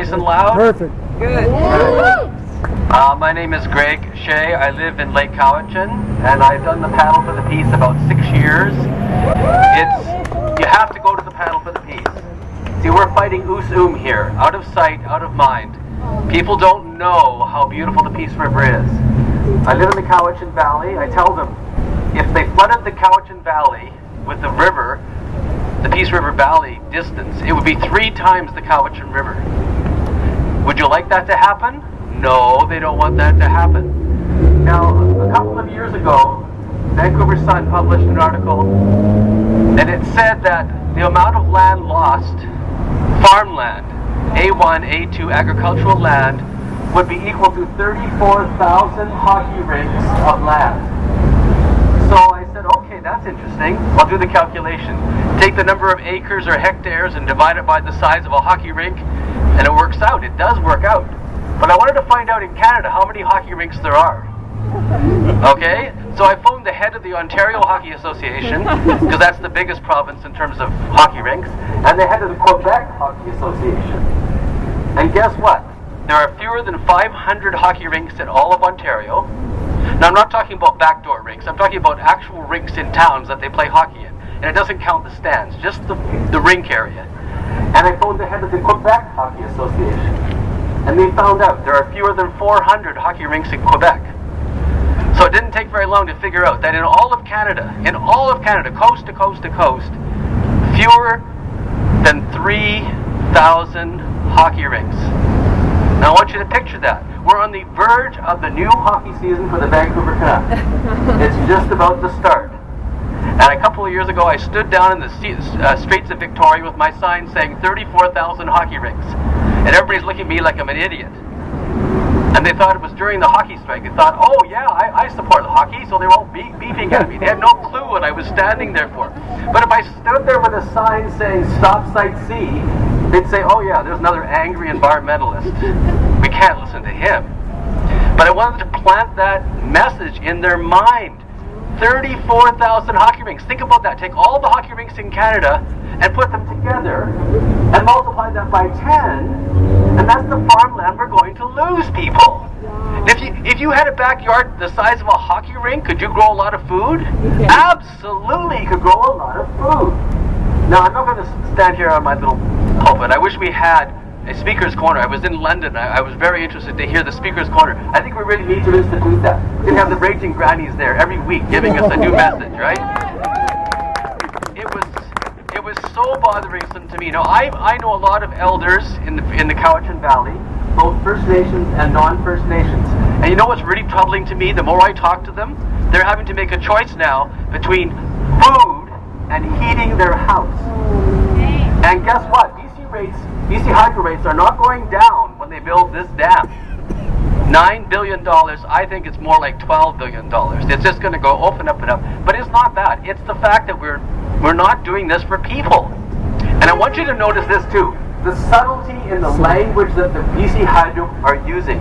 Nice and loud? Perfect. Good. My name is Greg Shea. I live in Lake Cowichan, and I've done the Paddle for the Peace about 6 years. You have to go to the Paddle for the Peace. See, we're fighting here, out of sight, out of mind. People don't know how beautiful the Peace River is. I live in the Cowichan Valley. I tell them, if they flooded the Cowichan Valley with the river, the Peace River Valley distance, it would be 3 times the Cowichan River. Would you like that to happen? No, they don't want that to happen. Now, a couple of years ago, Vancouver Sun published an article, and it said that the amount of land lost, farmland, A1, A2 agricultural land, would be equal to 34,000 hockey rinks of land. So I said, okay, that's interesting. I'll do the calculation. Take the number of acres or hectares and divide it by the size of a hockey rink, and it works out. It does work out. But I wanted to find out in Canada how many hockey rinks there are. Okay? So I phoned the head of the Ontario Hockey Association, because that's the biggest province in terms of hockey rinks, and the head of the Quebec Hockey Association. And guess what? There are fewer than 500 hockey rinks in all of Ontario. Now, I'm not talking about backdoor rinks. I'm talking about actual rinks in towns that they play hockey in. And it doesn't count the stands, just the rink area. And I phoned the head of the Quebec Hockey Association. And they found out there are fewer than 400 hockey rinks in Quebec. So it didn't take very long to figure out that in all of Canada, coast to coast to coast, fewer than 3,000 hockey rinks. Now I want you to picture that. We're on the verge of the new hockey season for the Vancouver Canucks. It's just about to start. And a couple of years ago, I stood down in the streets of Victoria with my sign saying 34,000 hockey rinks. And everybody's looking at me like I'm an idiot. And they thought it was during the hockey strike. They thought, oh yeah, I support the hockey, so they won't be beeping at me. They had no clue what I was standing there for. But if I stood there with a sign saying stop site C, they'd say, oh yeah, there's another angry environmentalist. We can't listen to him. But I wanted to plant that message in their mind. 34,000 hockey rinks. Think about that. Take all the hockey rinks in Canada and put them together and multiply that by 10, and that's the farmland we're going to lose, people. If you had a backyard the size of a hockey rink, could you grow a lot of food? Absolutely, you could grow a lot of food. Now, I'm not going to stand here on my little pulpit. I wish we had a speaker's corner. I was in London. I was very interested to hear the speaker's corner. I think we really need to institute that. We can have the raging grannies there every week giving us a new message, right? It was so bothersome to me. Now, I know a lot of elders in the Cowichan Valley, both First Nations and non-First Nations. And you know what's really troubling to me? The more I talk to them, they're having to make a choice now between food and heating their house. And guess what? BC hydro rates are not going down when they build this dam. $9 billion, I think it's more like $12 billion. It's just going to go up and up and up. But it's not that. It's the fact that we're not doing this for people. And I want you to notice this too. The subtlety in the language that the BC Hydro are using.